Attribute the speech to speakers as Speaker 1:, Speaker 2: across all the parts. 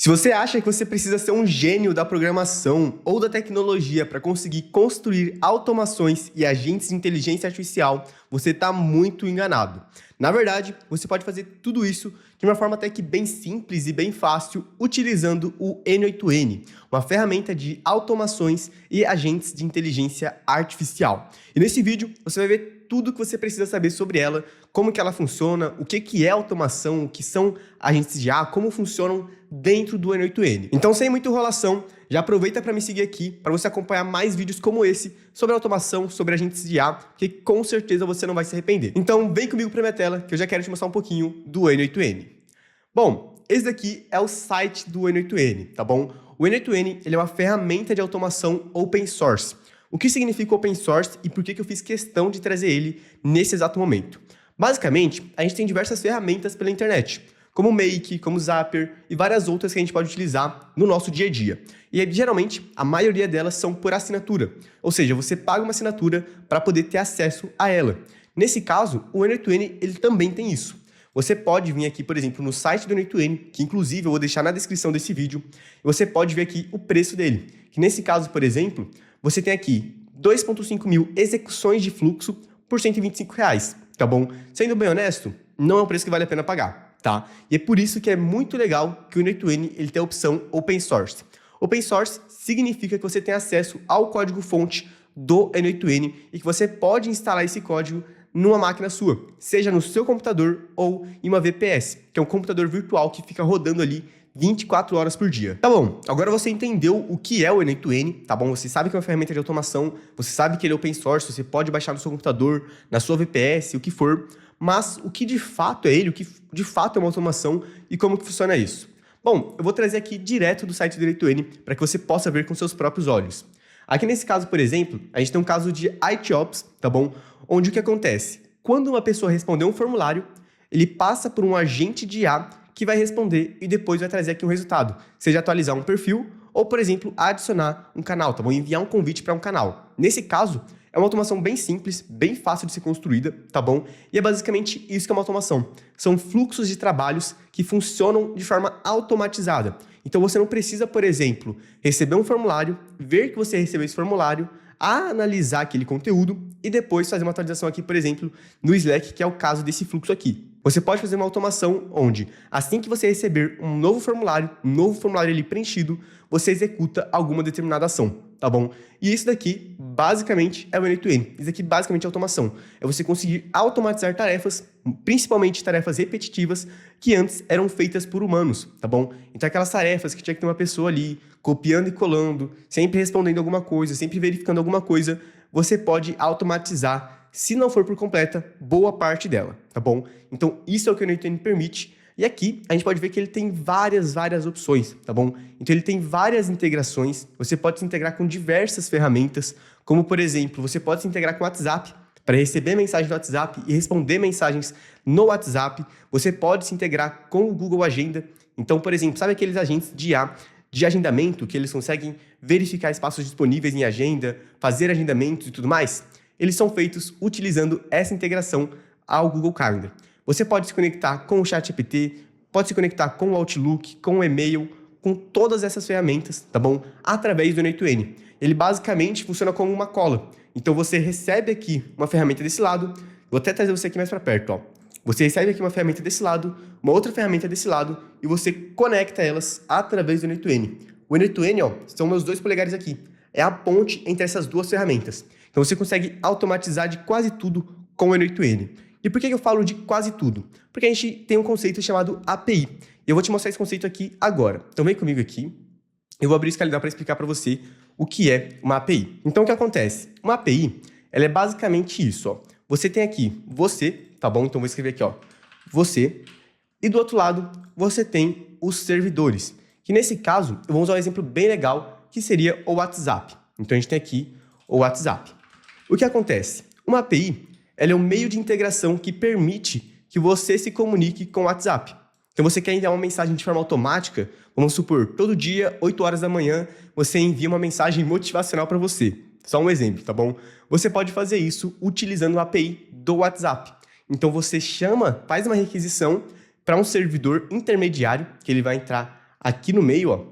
Speaker 1: Se você acha que você precisa ser um gênio da programação ou da tecnologia para conseguir construir automações e agentes de inteligência artificial, você está muito enganado. Na verdade, você pode fazer tudo isso de uma forma até que bem simples e bem fácil, utilizando o N8N, uma ferramenta de automações e agentes de inteligência artificial. E nesse vídeo, você vai ver tudo o que você precisa saber sobre ela, como que ela funciona, o que é automação, o que são agentes de IA, como funcionam dentro do N8N. Então, sem muita enrolação, já aproveita para me seguir aqui, para você acompanhar mais vídeos como esse, sobre automação, sobre agentes de IA, que com certeza você não vai se arrepender. Então, vem comigo para minha tela, que eu já quero te mostrar um pouquinho do N8N. Bom, esse daqui é o site do N8N, tá bom? O N8N, ele é uma ferramenta de automação open source. O que significa open source e por que eu fiz questão de trazer ele nesse exato momento? Basicamente, a gente tem diversas ferramentas pela internet, como o Make, como o Zapier e várias outras que a gente pode utilizar no nosso dia a dia. E geralmente, a maioria delas são por assinatura, ou seja, você paga uma assinatura para poder ter acesso a ela. Nesse caso, o N8N ele também tem isso. Você pode vir aqui, por exemplo, no site do N8N, que inclusive eu vou deixar na descrição desse vídeo, e você pode ver aqui o preço dele, que nesse caso, por exemplo, você tem aqui 2.5 mil execuções de fluxo por R$125, tá bom? Sendo bem honesto, não é um preço que vale a pena pagar, tá? E é por isso que é muito legal que o N8N ele tem a opção Open Source. Open Source significa que você tem acesso ao código-fonte do N8N e que você pode instalar esse código numa máquina sua, seja no seu computador ou em uma VPS, que é um computador virtual que fica rodando ali 24 horas por dia. Tá bom, agora você entendeu o que é o N8N, tá bom? Você sabe que é uma ferramenta de automação, você sabe que ele é open source, você pode baixar no seu computador, na sua VPS, o que for, mas o que de fato é ele, o que de fato é uma automação e como que funciona isso? Bom, eu vou trazer aqui direto do site do N8N para que você possa ver com seus próprios olhos. Aqui nesse caso, por exemplo, a gente tem um caso de ITOps, tá bom? Onde o que acontece? Quando uma pessoa responder um formulário, ele passa por um agente de IA que vai responder e depois vai trazer aqui um resultado. Seja atualizar um perfil ou, por exemplo, adicionar um canal, tá bom? Enviar um convite para um canal. Nesse caso, é uma automação bem simples, bem fácil de ser construída, tá bom? E é basicamente isso que é uma automação. São fluxos de trabalhos que funcionam de forma automatizada. Então você não precisa, por exemplo, receber um formulário, ver que você recebeu esse formulário, analisar aquele conteúdo e depois fazer uma atualização aqui, por exemplo, no Slack, que é o caso desse fluxo aqui. Você pode fazer uma automação onde, assim que você receber um novo formulário ali preenchido, você executa alguma determinada ação, tá bom? E isso daqui, basicamente, é o N8N. Isso daqui, basicamente, é automação. É você conseguir automatizar tarefas, principalmente tarefas repetitivas, que antes eram feitas por humanos, tá bom? Então, aquelas tarefas que tinha que ter uma pessoa ali, copiando e colando, sempre respondendo alguma coisa, sempre verificando alguma coisa, você pode automatizar, se não for por completa, boa parte dela, tá bom? Então, isso é o que o N8N permite. E aqui, a gente pode ver que ele tem várias opções, tá bom? Então, ele tem várias integrações. Você pode se integrar com diversas ferramentas, como, por exemplo, você pode se integrar com o WhatsApp, para receber mensagens no WhatsApp e responder mensagens no WhatsApp. Você pode se integrar com o Google Agenda. Então, por exemplo, sabe aqueles agentes de IA, de agendamento, que eles conseguem verificar espaços disponíveis em agenda, fazer agendamentos e tudo mais? Eles são feitos utilizando essa integração ao Google Calendar. Você pode se conectar com o ChatGPT, pode se conectar com o Outlook, com o e-mail, com todas essas ferramentas, tá bom? Através do N8N. Ele basicamente funciona como uma cola. Então você recebe aqui uma ferramenta desse lado, vou até trazer você aqui mais para perto, ó. Você recebe aqui uma ferramenta desse lado, uma outra ferramenta desse lado e você conecta elas através do N8N. O N8N, ó, são meus 2 polegares aqui. É a ponte entre essas duas ferramentas. Então você consegue automatizar de quase tudo com o N8N. E por que eu falo de quase tudo? Porque a gente tem um conceito chamado API. E eu vou te mostrar esse conceito aqui agora. Então vem comigo aqui. Eu vou abrir esse calendário para explicar para você o que é uma API. Então o que acontece? Uma API, ela é basicamente isso, ó. Você tem aqui você, tá bom? Então vou escrever aqui, ó, você. E do outro lado, você tem os servidores. Que nesse caso, eu vou usar um exemplo bem legal, que seria o WhatsApp. Então a gente tem aqui o WhatsApp. O que acontece? Uma API, ela é um meio de integração que permite que você se comunique com o WhatsApp. Então você quer enviar uma mensagem de forma automática, vamos supor, todo dia, 8 horas da manhã, você envia uma mensagem motivacional para você. Só um exemplo, tá bom? Você pode fazer isso utilizando a API do WhatsApp. Então você faz uma requisição para um servidor intermediário, que ele vai entrar aqui no meio, ó,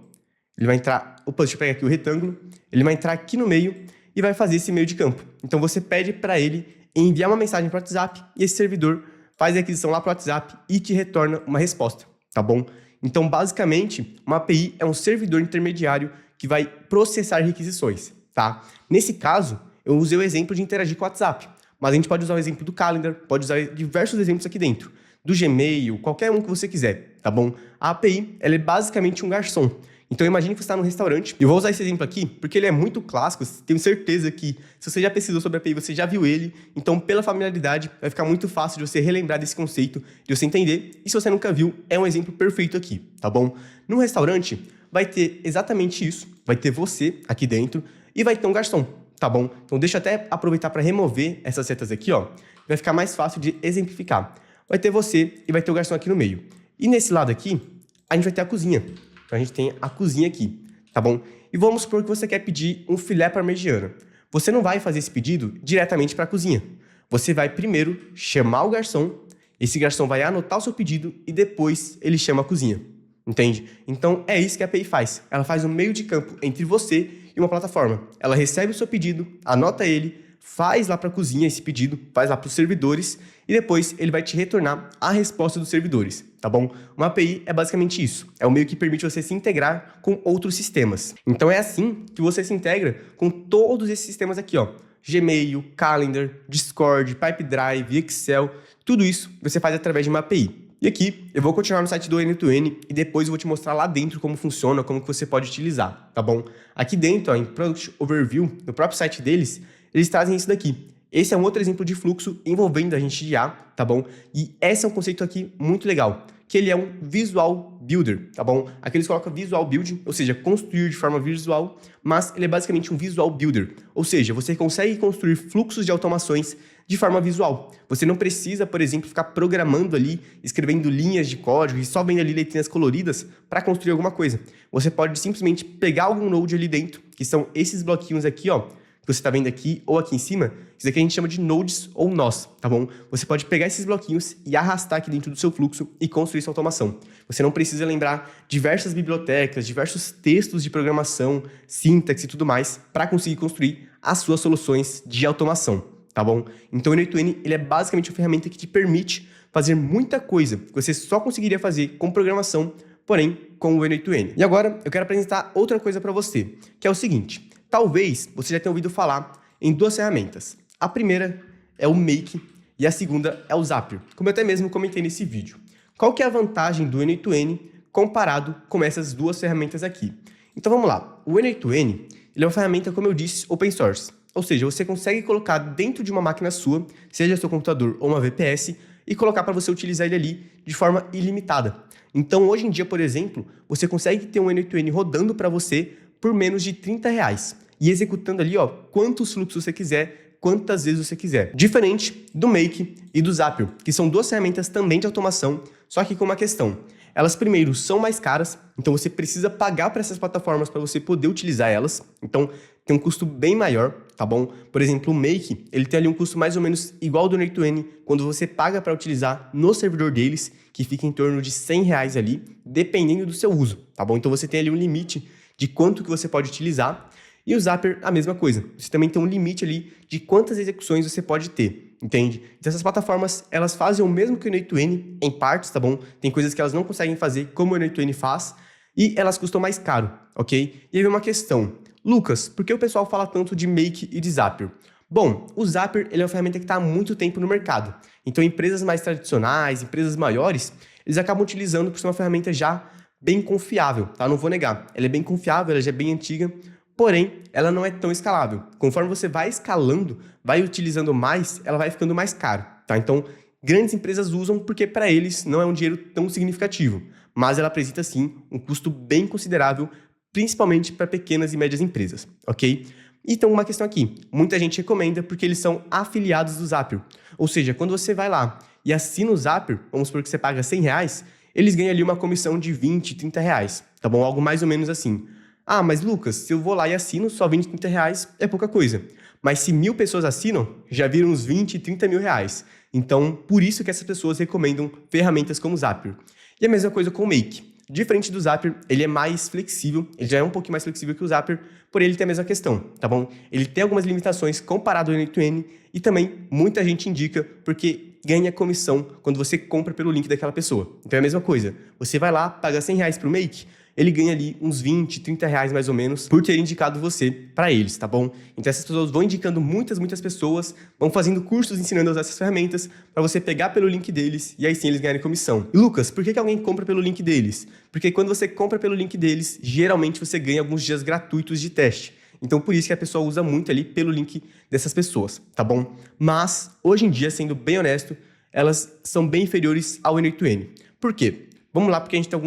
Speaker 1: ele vai entrar... Opa, deixa eu pegar aqui o retângulo. Ele vai entrar aqui no meio e vai fazer esse meio de campo. Então, você pede para ele enviar uma mensagem para o WhatsApp e esse servidor faz a aquisição lá para o WhatsApp e te retorna uma resposta, tá bom? Então, basicamente, uma API é um servidor intermediário que vai processar requisições, tá? Nesse caso, eu usei o exemplo de interagir com o WhatsApp, mas a gente pode usar o exemplo do Calendar, pode usar diversos exemplos aqui dentro, do Gmail, qualquer um que você quiser, tá bom? A API, ela é basicamente um garçom. Então, imagine que você está num restaurante. Eu vou usar esse exemplo aqui porque ele é muito clássico. Tenho certeza que, se você já pesquisou sobre a API, você já viu ele. Então, pela familiaridade, vai ficar muito fácil de você relembrar desse conceito, de você entender. E se você nunca viu, é um exemplo perfeito aqui, tá bom? No restaurante, vai ter exatamente isso. Vai ter você aqui dentro e vai ter um garçom, tá bom? Então, deixa eu até aproveitar para remover essas setas aqui, ó. Vai ficar mais fácil de exemplificar. Vai ter você e vai ter o garçom aqui no meio. E nesse lado aqui, a gente vai ter a cozinha. Então, a gente tem a cozinha aqui, tá bom? E vamos supor que você quer pedir um filé parmegiana. Você não vai fazer esse pedido diretamente para a cozinha. Você vai primeiro chamar o garçom, esse garçom vai anotar o seu pedido e depois ele chama a cozinha, entende? Então, é isso que a API faz. Ela faz um meio de campo entre você e uma plataforma. Ela recebe o seu pedido, anota ele, faz lá para a cozinha esse pedido, faz lá para os servidores e depois ele vai te retornar a resposta dos servidores, tá bom? Uma API é basicamente isso, é o meio que permite você se integrar com outros sistemas. Então é assim que você se integra com todos esses sistemas aqui, ó. Gmail, Calendar, Discord, Pipedrive, Excel, tudo isso você faz através de uma API. E aqui eu vou continuar no site do N2N e depois eu vou te mostrar lá dentro como funciona, como que você pode utilizar, tá bom? Aqui dentro, ó, em Product Overview, no próprio site deles, eles trazem isso daqui. Esse é um outro exemplo de fluxo envolvendo agente de IA, tá bom? E esse é um conceito aqui muito legal, que ele é um Visual Builder, tá bom? Aqui eles colocam Visual Building, ou seja, construir de forma visual, mas ele é basicamente um Visual Builder, ou seja, você consegue construir fluxos de automações de forma visual. Você não precisa, por exemplo, ficar programando ali, escrevendo linhas de código e só vendo ali letrinhas coloridas para construir alguma coisa. Você pode simplesmente pegar algum node ali dentro, que são esses bloquinhos aqui, ó, que você está vendo aqui ou aqui em cima, isso aqui a gente chama de nodes ou nós, tá bom? Você pode pegar esses bloquinhos e arrastar aqui dentro do seu fluxo e construir sua automação. Você não precisa lembrar diversas bibliotecas, diversos textos de programação, sintaxe e tudo mais para conseguir construir as suas soluções de automação, tá bom? Então o N2N, ele é basicamente uma ferramenta que te permite fazer muita coisa que você só conseguiria fazer com programação, porém com o N2N. E agora eu quero apresentar outra coisa para você, que é o seguinte: talvez você já tenha ouvido falar em duas ferramentas. A primeira é o Make e a segunda é o Zapier, como eu até mesmo comentei nesse vídeo. Qual que é a vantagem do N2N comparado com essas duas ferramentas aqui? Então vamos lá. O N2N, ele é uma ferramenta, como eu disse, open source. Ou seja, você consegue colocar dentro de uma máquina sua, seja seu computador ou uma VPS, e colocar para você utilizar ele ali de forma ilimitada. Então hoje em dia, por exemplo, você consegue ter um N2N rodando para você por menos de R$30 e executando ali, ó, quantos fluxos você quiser, quantas vezes você quiser. Diferente do Make e do Zapier, que são duas ferramentas também de automação, só que com uma questão. Elas, primeiro, são mais caras, então você precisa pagar para essas plataformas para você poder utilizar elas. Então, tem um custo bem maior, tá bom? Por exemplo, o Make, ele tem ali um custo mais ou menos igual ao do N2N, quando você paga para utilizar no servidor deles, que fica em torno de R$100 ali, dependendo do seu uso, tá bom? Então, você tem ali um limite de quanto que você pode utilizar. E o Zapier, a mesma coisa. Você também tem um limite ali de quantas execuções você pode ter, entende? Então, essas plataformas, elas fazem o mesmo que o N2N, em partes, tá bom? Tem coisas que elas não conseguem fazer como o N2N faz, e elas custam mais caro, ok? E aí vem uma questão. Lucas, por que o pessoal fala tanto de Make e de Zapier? Bom, o Zapier, ele é uma ferramenta que está há muito tempo no mercado. Então, empresas mais tradicionais, empresas maiores, eles acabam utilizando por ser uma ferramenta já bem confiável, tá? Não vou negar. Ela é bem confiável, ela já é bem antiga, porém, ela não é tão escalável. Conforme você vai escalando, vai utilizando mais, ela vai ficando mais caro, tá? Então, grandes empresas usam porque para eles não é um dinheiro tão significativo, mas ela apresenta sim um custo bem considerável, principalmente para pequenas e médias empresas, ok? Então, uma questão aqui, muita gente recomenda porque eles são afiliados do Zapier, ou seja, quando você vai lá e assina o Zapier, vamos supor que você paga R$100, eles ganham ali uma comissão de R$20, R$30, tá bom? Algo mais ou menos assim. Ah, mas Lucas, se eu vou lá e assino, só R$20, R$30 é pouca coisa. Mas se 1.000 pessoas assinam, já viram uns 20, 30 mil reais. Então, por isso que essas pessoas recomendam ferramentas como o Zapier. E a mesma coisa com o Make. Diferente do Zapier, ele é mais flexível, ele já é um pouquinho mais flexível que o Zapier, porém ele tem a mesma questão, tá bom? Ele tem algumas limitações comparado ao N2N e também muita gente indica porque ganha comissão quando você compra pelo link daquela pessoa. Então é a mesma coisa, você vai lá, paga R$100 pro Make, ele ganha ali uns 20, 30 reais mais ou menos por ter indicado você para eles, tá bom? Então essas pessoas vão indicando muitas pessoas, vão fazendo cursos ensinando a usar essas ferramentas para você pegar pelo link deles e aí sim eles ganharem comissão. E Lucas, por que alguém compra pelo link deles? Porque quando você compra pelo link deles, geralmente você ganha alguns dias gratuitos de teste. Então por isso que a pessoa usa muito ali pelo link dessas pessoas, tá bom? Mas hoje em dia, sendo bem honesto, elas são bem inferiores ao N8N. Por quê? Vamos lá, porque a gente tem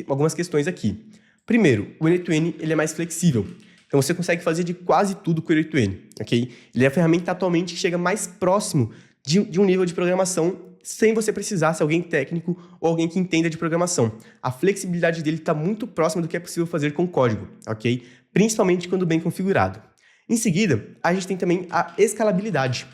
Speaker 1: algumas questões aqui. Primeiro, o N8N ele é mais flexível. Então, você consegue fazer de quase tudo com o N8N, ok? Ele é a ferramenta atualmente que chega mais próximo de um nível de programação sem você precisar ser alguém técnico ou alguém que entenda de programação. A flexibilidade dele está muito próxima do que é possível fazer com código, ok? Principalmente quando bem configurado. Em seguida, a gente tem também a escalabilidade.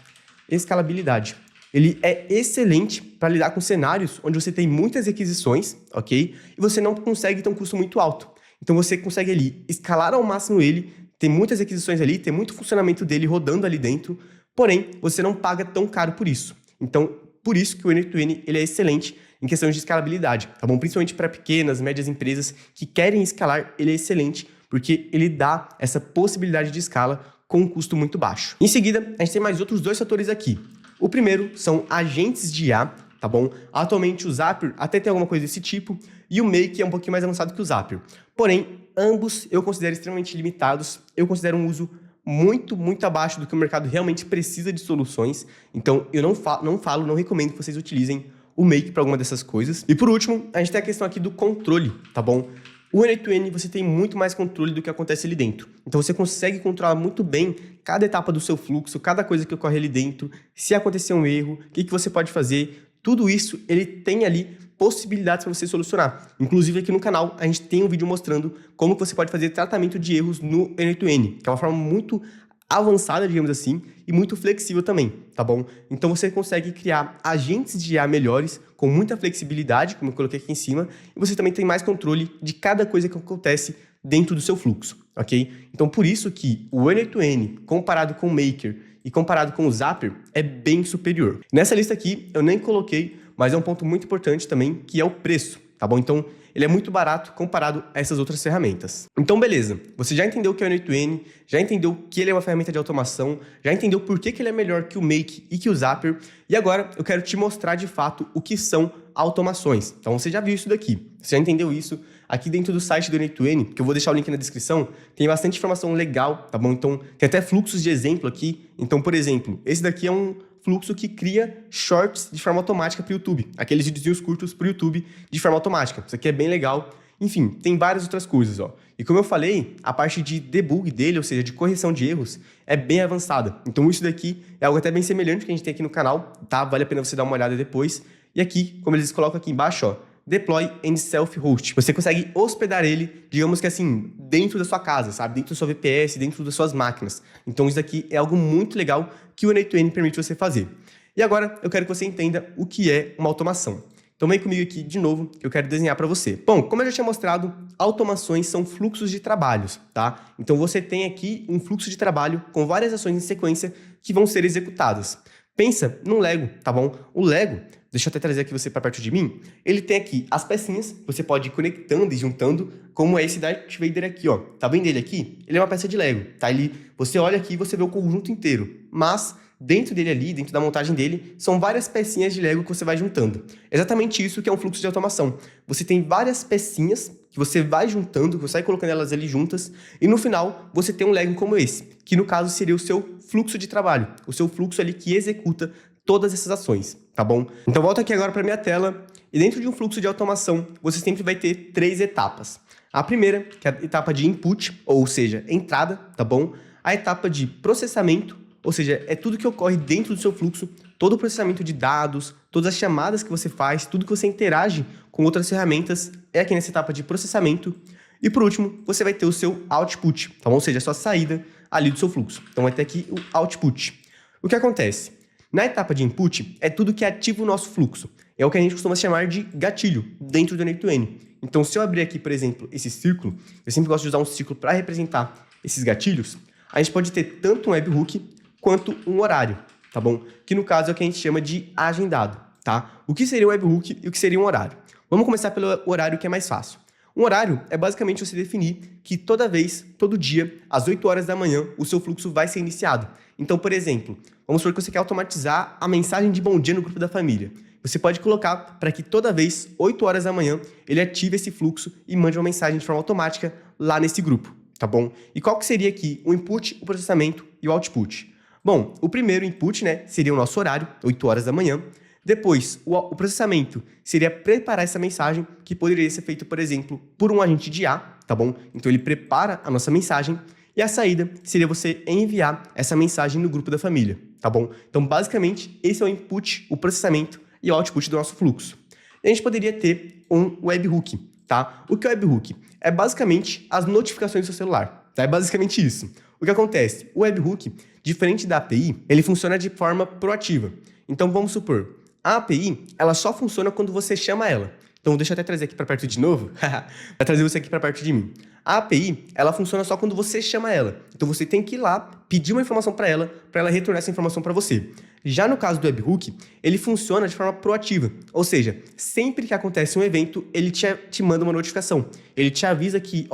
Speaker 1: Ele é excelente para lidar com cenários onde você tem muitas requisições, ok? E você não consegue ter um custo muito alto. Então você consegue ali escalar ao máximo ele, ter muitas requisições ali, ter muito funcionamento dele rodando ali dentro, porém você não paga tão caro por isso. Então, por isso que o N8N ele é excelente em questões de escalabilidade, tá bom? Principalmente para pequenas, médias empresas que querem escalar, ele é excelente, porque ele dá essa possibilidade de escala com um custo muito baixo. Em seguida, a gente tem mais outros dois fatores aqui. O primeiro são agentes de IA, tá bom? Atualmente o Zapier até tem alguma coisa desse tipo, e o Make é um pouquinho mais avançado que o Zapier. Porém, ambos eu considero extremamente limitados, eu considero um uso muito abaixo do que o mercado realmente precisa de soluções, então eu não recomendo que vocês utilizem o Make para alguma dessas coisas. E por último, a gente tem a questão aqui do controle, tá bom? O N8N você tem muito mais controle do que acontece ali dentro. Então você consegue controlar muito bem cada etapa do seu fluxo, cada coisa que ocorre ali dentro, se acontecer um erro, o que você pode fazer. Tudo isso ele tem ali possibilidades para você solucionar. Inclusive aqui no canal a gente tem um vídeo mostrando como você pode fazer tratamento de erros no N8N, que é uma forma muito avançada, digamos assim, e muito flexível também, tá bom? Então você consegue criar agentes de IA melhores, com muita flexibilidade, como eu coloquei aqui em cima, e você também tem mais controle de cada coisa que acontece dentro do seu fluxo, ok? Então por isso que o N8N, comparado com o Maker e comparado com o Zapier, é bem superior. Nessa lista aqui, eu nem coloquei, mas é um ponto muito importante também, que é o preço, tá bom? Então, ele é muito barato comparado a essas outras ferramentas. Então, beleza. Você já entendeu o que é o N8N, já entendeu que ele é uma ferramenta de automação, já entendeu por que ele é melhor que o Make e que o Zapier, e agora eu quero te mostrar de fato o que são automações. Então, você já viu isso daqui, você já entendeu isso. Aqui dentro do site do N8N, que eu vou deixar o link na descrição, tem bastante informação legal, tá bom? Então, tem até fluxos de exemplo aqui. Então, por exemplo, esse daqui é um fluxo que cria shorts de forma automática para o YouTube. Aqueles videozinhos curtos para o YouTube de forma automática. Isso aqui é bem legal. Enfim, tem várias outras coisas, ó. E como eu falei, a parte de debug dele, ou seja, de correção de erros, é bem avançada. Então isso daqui é algo até bem semelhante que a gente tem aqui no canal, tá? Vale a pena você dar uma olhada depois. E aqui, como eles colocam aqui embaixo, ó, Deploy and Self-Host. Você consegue hospedar ele, digamos que assim, dentro da sua casa, sabe? Dentro do seu VPS, dentro das suas máquinas. Então isso aqui é algo muito legal que o N8N permite você fazer. E agora eu quero que você entenda o que é uma automação. Então vem comigo aqui de novo, que eu quero desenhar para você. Bom, como eu já tinha mostrado, automações são fluxos de trabalhos, tá? Então você tem aqui um fluxo de trabalho com várias ações em sequência que vão ser executadas. Pensa num Lego, tá bom? O Lego, deixa eu até trazer aqui você para perto de mim, ele tem aqui as pecinhas, você pode ir conectando e juntando, como é esse Darth Vader aqui, ó. Tá vendo ele aqui? Ele é uma peça de Lego, tá? Você olha aqui e você vê o conjunto inteiro, mas dentro dele ali, dentro da montagem dele, são várias pecinhas de Lego que você vai juntando. Exatamente isso que é um fluxo de automação. Você tem várias pecinhas que você vai juntando, que você vai colocando elas ali juntas, e no final você tem um Lego como esse, que no caso seria o seu fluxo de trabalho, o seu fluxo ali que executa todas essas ações, tá bom? Então volta aqui agora para minha tela, e dentro de um fluxo de automação, você sempre vai ter 3 etapas. A primeira, que é a etapa de input, ou seja, entrada, tá bom? A etapa de processamento, ou seja, é tudo que ocorre dentro do seu fluxo, todo o processamento de dados, todas as chamadas que você faz, tudo que você interage com outras ferramentas é aqui nessa etapa de processamento. E por último, você vai ter o seu output, tá bom? Ou seja, a sua saída ali do seu fluxo. Então vai ter aqui o output. O que acontece? Na etapa de input, é tudo que ativa o nosso fluxo. É o que a gente costuma chamar de gatilho dentro do N8N. Então, se eu abrir aqui, por exemplo, esse círculo, eu sempre gosto de usar um círculo para representar esses gatilhos, a gente pode ter tanto um webhook quanto um horário, tá bom? Que no caso é o que a gente chama de agendado, tá? O que seria um webhook e o que seria um horário? Vamos começar pelo horário, que é mais fácil. Um horário é basicamente você definir que toda vez, todo dia, às 8 horas da manhã, o seu fluxo vai ser iniciado. Então, por exemplo, vamos supor que você quer automatizar a mensagem de bom dia no grupo da família. Você pode colocar para que toda vez, 8 horas da manhã, ele ative esse fluxo e mande uma mensagem de forma automática lá nesse grupo, tá bom? E qual que seria aqui o input, o processamento e o output? Bom, o primeiro input, né, seria o nosso horário, 8 horas da manhã. Depois, o processamento seria preparar essa mensagem, que poderia ser feito, por exemplo, por um agente de IA, tá bom? Então ele prepara a nossa mensagem. E a saída seria você enviar essa mensagem no grupo da família, tá bom? Então, basicamente, esse é o input, o processamento e o output do nosso fluxo. E a gente poderia ter um webhook, tá? O que é o webhook? É basicamente as notificações do seu celular, tá? É basicamente isso. O que acontece? O webhook, diferente da API, ele funciona de forma proativa. Então, vamos supor, a API, ela só funciona quando você chama ela. Então, deixa eu até trazer aqui para perto de novo, para trazer você aqui para perto de mim. A API, ela funciona só quando você chama ela. Então, você tem que ir lá, pedir uma informação para ela retornar essa informação para você. Já no caso do webhook, ele funciona de forma proativa. Ou seja, sempre que acontece um evento, ele te manda uma notificação. Ele te avisa que,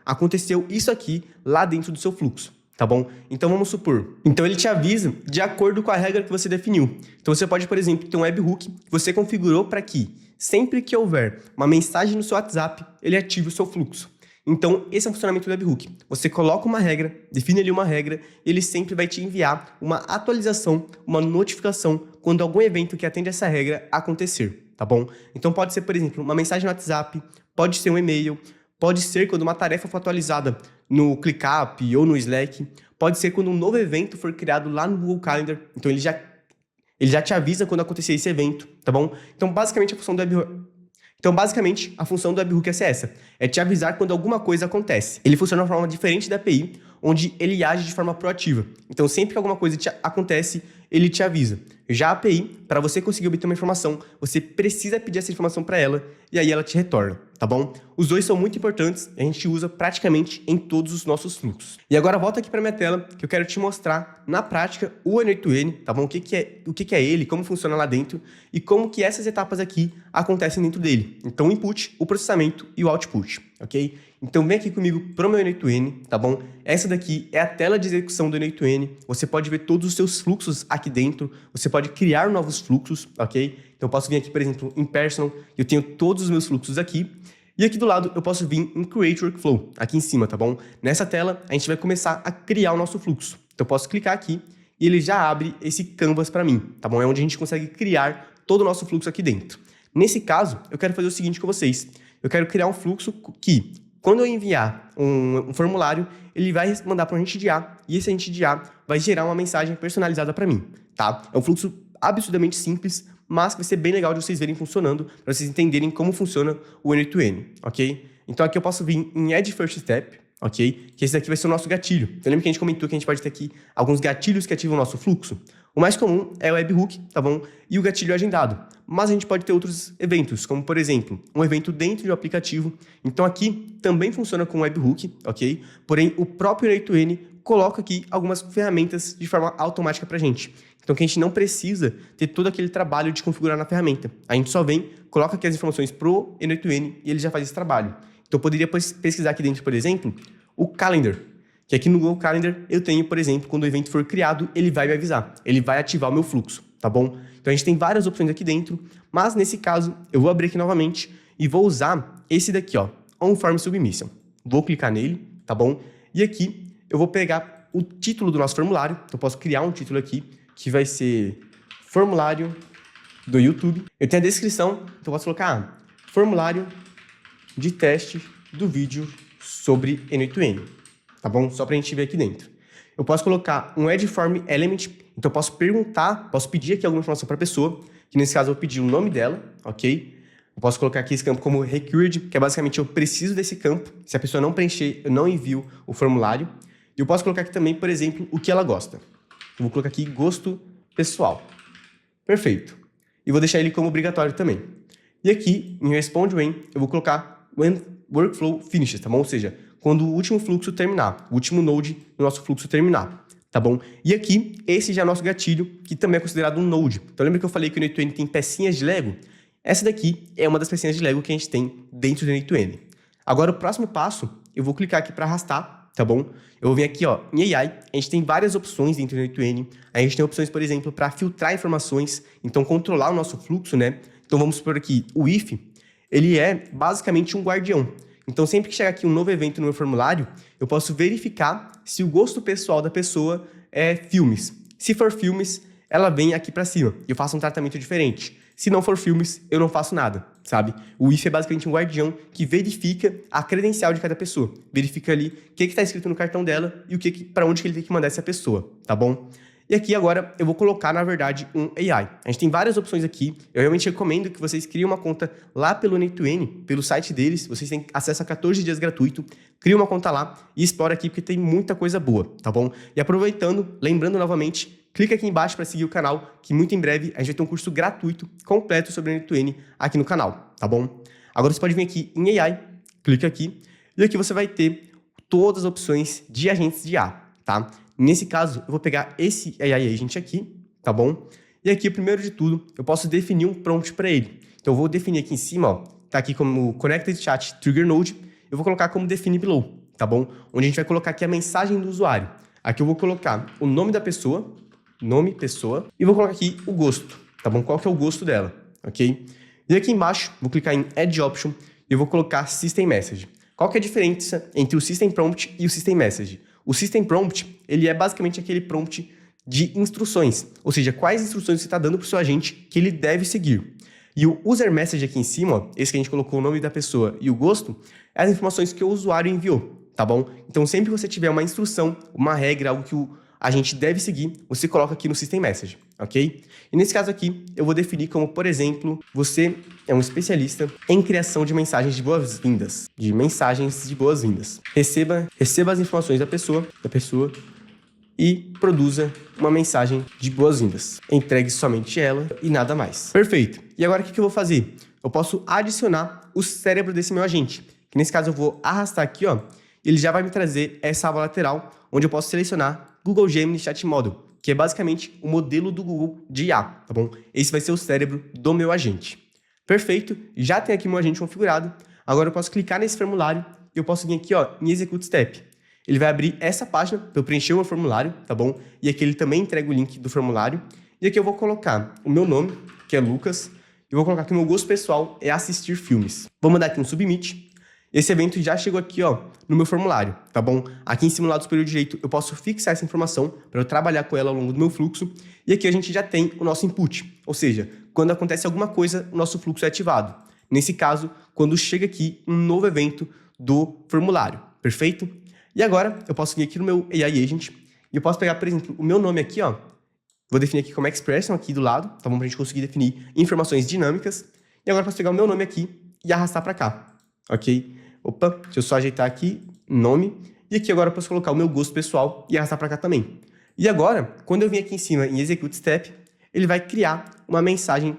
Speaker 1: aconteceu isso aqui lá dentro do seu fluxo. Tá bom? Então, vamos supor. Então, ele te avisa de acordo com a regra que você definiu. Então, você pode, por exemplo, ter um webhook que você configurou para que, sempre que houver uma mensagem no seu WhatsApp, ele ative o seu fluxo. Então, esse é o funcionamento do webhook. Você coloca uma regra, define ali uma regra, e ele sempre vai te enviar uma atualização, uma notificação, quando algum evento que atende essa regra acontecer, tá bom? Então, pode ser, por exemplo, uma mensagem no WhatsApp, pode ser um e-mail, pode ser quando uma tarefa for atualizada no ClickUp ou no Slack, pode ser quando um novo evento for criado lá no Google Calendar, então ele já te avisa quando acontecer esse evento, tá bom? Então, basicamente, a função do webhook é essa, é te avisar quando alguma coisa acontece. Ele funciona de uma forma diferente da API, onde ele age de forma proativa. Então, sempre que alguma coisa acontece, ele te avisa. Já a API, para você conseguir obter uma informação, você precisa pedir essa informação para ela e aí ela te retorna, tá bom? Os dois são muito importantes, a gente usa praticamente em todos os nossos fluxos. E agora volta aqui para minha tela, que eu quero te mostrar na prática o N8N, tá bom? O que é ele, como funciona lá dentro e como que essas etapas aqui acontecem dentro dele. Então, o input, o processamento e o output, ok? Então, vem aqui comigo pro meu N8N, tá bom? Essa daqui é a tela de execução do N8N. Você pode ver todos os seus fluxos aqui dentro. Você pode criar novos fluxos, ok? Então, eu posso vir aqui, por exemplo, em Personal. Eu tenho todos os meus fluxos aqui. E aqui do lado, eu posso vir em Create Workflow, aqui em cima, tá bom? Nessa tela, a gente vai começar a criar o nosso fluxo. Então, eu posso clicar aqui e ele já abre esse canvas para mim, tá bom? É onde a gente consegue criar todo o nosso fluxo aqui dentro. Nesse caso, eu quero fazer o seguinte com vocês. Eu quero criar um fluxo que, quando eu enviar um formulário, ele vai mandar para um agente de IA e esse agente de IA vai gerar uma mensagem personalizada para mim, tá? É um fluxo absurdamente simples, mas que vai ser bem legal de vocês verem funcionando, para vocês entenderem como funciona o N8N, ok? Então aqui eu posso vir em Add First Step, ok? Que esse daqui vai ser o nosso gatilho. Então lembra que a gente comentou que a gente pode ter aqui alguns gatilhos que ativam o nosso fluxo? O mais comum é o webhook, tá bom? E o gatilho agendado. Mas a gente pode ter outros eventos, como por exemplo, um evento dentro do aplicativo. Então aqui também funciona com o webhook, ok? Porém, o próprio N8N coloca aqui algumas ferramentas de forma automática pra gente. Então que a gente não precisa ter todo aquele trabalho de configurar na ferramenta. A gente só vem, coloca aqui as informações pro N8N e ele já faz esse trabalho. Então eu poderia pesquisar aqui dentro, por exemplo, o Calendar. Que aqui no Google Calendar eu tenho, por exemplo, quando o evento for criado, ele vai me avisar. Ele vai ativar o meu fluxo, tá bom? Então a gente tem várias opções aqui dentro, mas nesse caso eu vou abrir aqui novamente e vou usar esse daqui, ó, On-Form Submission. Vou clicar nele, tá bom? E aqui eu vou pegar o título do nosso formulário. Então eu posso criar um título aqui que vai ser formulário do YouTube. Eu tenho a descrição, então eu posso colocar formulário de teste do vídeo sobre N8N. Tá bom? Só pra gente ver aqui dentro. Eu posso colocar um Add Form Element, então eu posso perguntar, posso pedir aqui alguma informação para a pessoa, que nesse caso eu vou pedir o nome dela, ok? Eu posso colocar aqui esse campo como Required, que é basicamente eu preciso desse campo, se a pessoa não preencher, eu não envio o formulário. E eu posso colocar aqui também, por exemplo, o que ela gosta. Eu vou colocar aqui gosto pessoal. Perfeito. E vou deixar ele como obrigatório também. E aqui, em Respond When, eu vou colocar when workflow finishes, tá bom? Ou seja, quando o último fluxo terminar, o último node do nosso fluxo terminar, tá bom? E aqui, esse já é nosso gatilho, que também é considerado um node. Então lembra que eu falei que o N2N tem pecinhas de Lego? Essa daqui é uma das pecinhas de Lego que a gente tem dentro do N2N. Agora, o próximo passo, eu vou clicar aqui para arrastar, tá bom? Eu vou vir aqui, ó, em AI, a gente tem várias opções dentro do N2N. A gente tem opções, por exemplo, para filtrar informações, então controlar o nosso fluxo, né? Então vamos supor aqui, o if, ele é basicamente um guardião. Então sempre que chegar aqui um novo evento no meu formulário, eu posso verificar se o gosto pessoal da pessoa é filmes. Se for filmes, ela vem aqui para cima e eu faço um tratamento diferente. Se não for filmes, eu não faço nada, sabe? O if é basicamente um guardião que verifica a credencial de cada pessoa. Verifica ali o que está escrito no cartão dela e para onde que ele tem que mandar essa pessoa, tá bom? E aqui agora eu vou colocar, na verdade, um AI. A gente tem várias opções aqui. Eu realmente recomendo que vocês criem uma conta lá pelo N2N, pelo site deles. Vocês têm acesso a 14 dias gratuito. Cria uma conta lá e explora aqui porque tem muita coisa boa, tá bom? E aproveitando, lembrando novamente, clica aqui embaixo para seguir o canal, que muito em breve a gente vai ter um curso gratuito completo sobre o N2N aqui no canal, tá bom? Agora você pode vir aqui em AI, clica aqui, e aqui você vai ter todas as opções de agentes de IA, tá? Nesse caso, eu vou pegar esse AI Agent aqui, tá bom? E aqui, primeiro de tudo, eu posso definir um prompt para ele. Então, eu vou definir aqui em cima, ó, tá aqui como Connected Chat Trigger Node, eu vou colocar como Define Below, tá bom? Onde a gente vai colocar aqui a mensagem do usuário. Aqui eu vou colocar o nome da pessoa, e vou colocar aqui o gosto, tá bom? Qual que é o gosto dela, ok? E aqui embaixo, vou clicar em Add Option e eu vou colocar System Message. Qual que é a diferença entre o System Prompt e o System Message? O System Prompt, ele é basicamente aquele prompt de instruções, ou seja, quais instruções você está dando para o seu agente que ele deve seguir. E o User Message aqui em cima, ó, esse que a gente colocou o nome da pessoa e o gosto, é as informações que o usuário enviou, tá bom? Então, sempre que você tiver uma instrução, uma regra, algo que a gente deve seguir, você coloca aqui no System Message, ok? E nesse caso aqui, eu vou definir como, por exemplo, você é um especialista em criação de mensagens de boas-vindas. Receba as informações da pessoa e produza uma mensagem de boas-vindas. Entregue somente ela e nada mais. Perfeito. E agora o que eu vou fazer? Eu posso adicionar o cérebro desse meu agente, que nesse caso eu vou arrastar aqui, ó, e ele já vai me trazer essa aba lateral, onde eu posso selecionar Google Gemini Chat Model, que é basicamente o modelo do Google de IA, tá bom? Esse vai ser o cérebro do meu agente. Perfeito, já tem aqui meu agente configurado. Agora eu posso clicar nesse formulário e eu posso vir aqui, ó, em Execute Step. Ele vai abrir essa página para eu preencher o meu formulário, tá bom? E aqui ele também entrega o link do formulário. E aqui eu vou colocar o meu nome, que é Lucas, e vou colocar que o meu gosto pessoal é assistir filmes. Vou mandar aqui um Submit. Esse evento já chegou aqui, ó, no meu formulário, tá bom? Aqui em cima no lado superior direito eu posso fixar essa informação para eu trabalhar com ela ao longo do meu fluxo. E aqui a gente já tem o nosso input, ou seja, quando acontece alguma coisa, o nosso fluxo é ativado. Nesse caso, quando chega aqui um novo evento do formulário, perfeito? E agora eu posso vir aqui no meu AI Agent e eu posso pegar, por exemplo, o meu nome aqui, ó. Vou definir aqui como Expression aqui do lado, tá bom? Pra gente conseguir definir informações dinâmicas. E agora eu posso pegar o meu nome aqui e arrastar para cá, ok? Opa, deixa eu só ajeitar aqui, nome. E aqui agora eu posso colocar o meu gosto pessoal e arrastar para cá também. E agora, quando eu vim aqui em cima em Execute Step, ele vai criar uma mensagem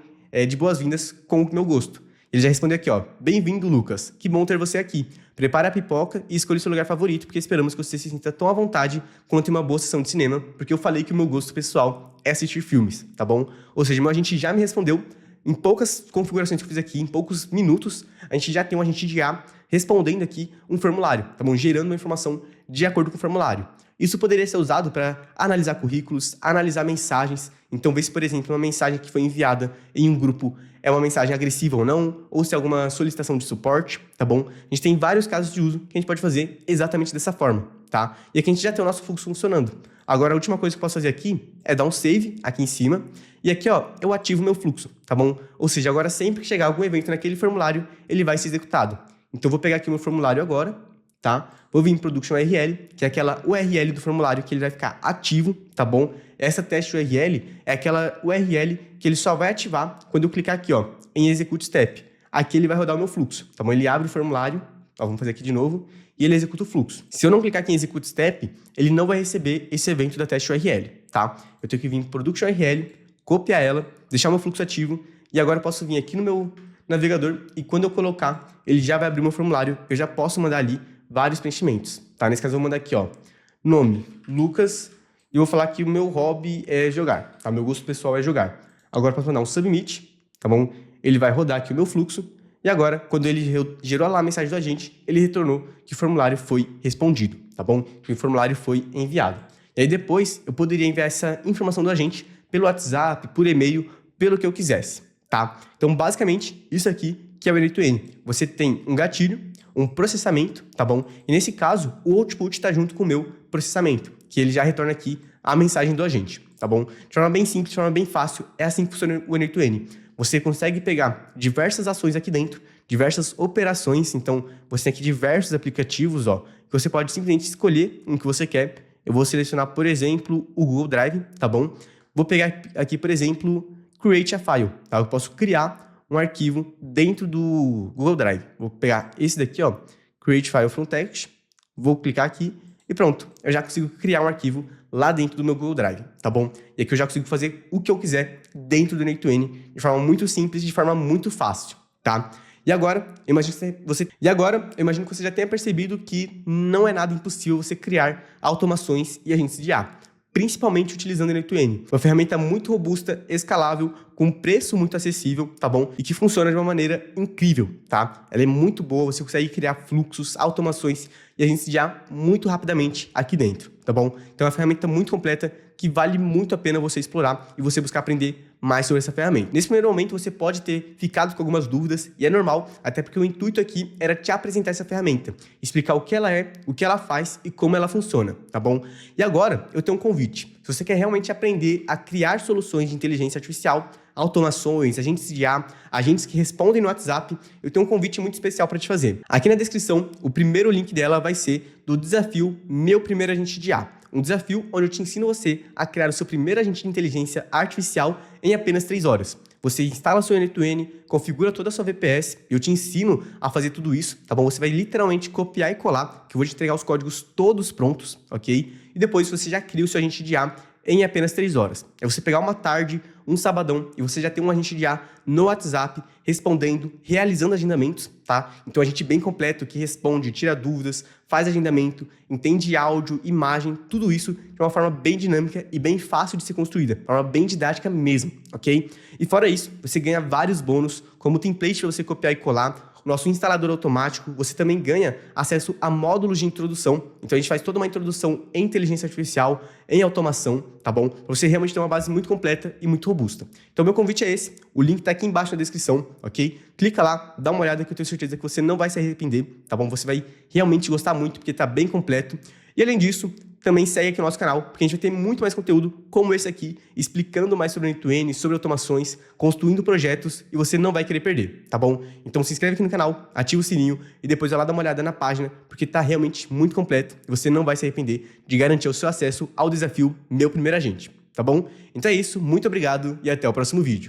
Speaker 1: de boas-vindas com o meu gosto. Ele já respondeu aqui, ó, bem-vindo, Lucas. Que bom ter você aqui. Prepare a pipoca e escolha o seu lugar favorito, porque esperamos que você se sinta tão à vontade quanto em uma boa sessão de cinema, porque eu falei que o meu gosto pessoal é assistir filmes, tá bom? Ou seja, meu agente já me respondeu. Em poucas configurações que eu fiz aqui, em poucos minutos, a gente já tem um agente de IA respondendo aqui um formulário, tá bom? Gerando uma informação de acordo com o formulário. Isso poderia ser usado para analisar currículos, analisar mensagens. Então, ver se, por exemplo, uma mensagem que foi enviada em um grupo é uma mensagem agressiva ou não, ou se é alguma solicitação de suporte, tá bom? A gente tem vários casos de uso que a gente pode fazer exatamente dessa forma, tá? E aqui a gente já tem o nosso fluxo funcionando. Agora, a última coisa que eu posso fazer aqui é dar um save aqui em cima. E aqui, ó, eu ativo o meu fluxo, tá bom? Ou seja, agora sempre que chegar algum evento naquele formulário, ele vai ser executado. Então, eu vou pegar aqui o meu formulário agora, tá? Vou vir em Production URL, que é aquela URL do formulário que ele vai ficar ativo, tá bom? Essa teste URL é aquela URL que ele só vai ativar quando eu clicar aqui, ó, em Execute Step. Aqui ele vai rodar o meu fluxo, tá bom? Ele abre o formulário, ó, vamos fazer aqui de novo, e ele executa o fluxo. Se eu não clicar aqui em Execute Step, ele não vai receber esse evento da teste URL, tá? Eu tenho que vir em Production URL, copiar ela, deixar o meu fluxo ativo, e agora eu posso vir aqui no navegador e quando eu colocar, ele já vai abrir meu formulário, eu já posso mandar ali vários preenchimentos, tá? Nesse caso eu vou mandar aqui, ó, nome, Lucas, e eu vou falar que o meu hobby é jogar, tá? Meu gosto pessoal é jogar. Agora eu posso mandar um submit, tá bom? Ele vai rodar aqui o meu fluxo, e agora, quando ele gerou lá a mensagem do agente, ele retornou que o formulário foi respondido, tá bom? Que o formulário foi enviado. E aí depois, eu poderia enviar essa informação do agente pelo WhatsApp, por e-mail, pelo que eu quisesse, tá? Então, basicamente, isso aqui que é o N2N. Você tem um gatilho, um processamento, tá bom? E nesse caso, o output está junto com o meu processamento, que ele já retorna aqui a mensagem do agente, tá bom? De forma bem simples, de forma bem fácil, é assim que funciona o N2N. Você consegue pegar diversas ações aqui dentro, diversas operações, então você tem aqui diversos aplicativos, ó, que você pode simplesmente escolher um que você quer. Eu vou selecionar, por exemplo, o Google Drive, tá bom? Vou pegar aqui, por exemplo, Create a File, tá? Eu posso criar um arquivo dentro do Google Drive. Vou pegar esse daqui, ó, Create File from Text, vou clicar aqui e pronto. Eu já consigo criar um arquivo lá dentro do meu Google Drive, tá bom? E aqui eu já consigo fazer o que eu quiser dentro do N2N de forma muito simples, de forma muito fácil, tá? E agora, eu imagino que você já tenha percebido que não é nada impossível você criar automações e agentes de IA, principalmente utilizando o N2N. Uma ferramenta muito robusta, escalável, com preço muito acessível, tá bom? E que funciona de uma maneira incrível, tá? Ela é muito boa, você consegue criar fluxos, automações e agentes de IA muito rapidamente aqui dentro, tá bom? Então é uma ferramenta muito completa que vale muito a pena você explorar e você buscar aprender mais sobre essa ferramenta. Nesse primeiro momento, você pode ter ficado com algumas dúvidas, e é normal, até porque o intuito aqui era te apresentar essa ferramenta, explicar o que ela é, o que ela faz e como ela funciona, tá bom? E agora, eu tenho um convite. Se você quer realmente aprender a criar soluções de inteligência artificial, automações, agentes de IA, agentes que respondem no WhatsApp, eu tenho um convite muito especial para te fazer. Aqui na descrição, o primeiro link dela vai ser do desafio Meu Primeiro Agente de IA. Um desafio onde eu te ensino você a criar o seu primeiro agente de inteligência artificial em apenas 3 horas. Você instala seu N2N, configura toda a sua VPS, eu te ensino a fazer tudo isso, tá bom? Você vai literalmente copiar e colar, que eu vou te entregar os códigos todos prontos, ok? E depois você já cria o seu agente de IA em apenas 3 horas. É você pegar uma tarde, um sabadão, e você já tem um agente de IA no WhatsApp, respondendo, realizando agendamentos, tá? Então, a gente bem completo que responde, tira dúvidas, faz agendamento, entende áudio, imagem, tudo isso de uma forma bem dinâmica e bem fácil de ser construída, de forma bem didática mesmo, ok? E fora isso, você ganha vários bônus, como template para você copiar e colar, o nosso instalador automático, você também ganha acesso a módulos de introdução. Então, a gente faz toda uma introdução em inteligência artificial, em automação, tá bom? Para você realmente ter uma base muito completa e muito robusta. Então, meu convite é esse. O link tá aqui embaixo na descrição, ok? Clica lá, dá uma olhada que eu tenho certeza que você não vai se arrepender, tá bom? Você vai realmente gostar muito, porque tá bem completo. E, além disso, também segue aqui o nosso canal, porque a gente vai ter muito mais conteúdo como esse aqui, explicando mais sobre o N2N, sobre automações, construindo projetos, e você não vai querer perder, tá bom? Então se inscreve aqui no canal, ativa o sininho e depois vai lá dar uma olhada na página, porque tá realmente muito completo e você não vai se arrepender de garantir o seu acesso ao desafio Meu Primeiro Agente, tá bom? Então é isso, muito obrigado e até o próximo vídeo.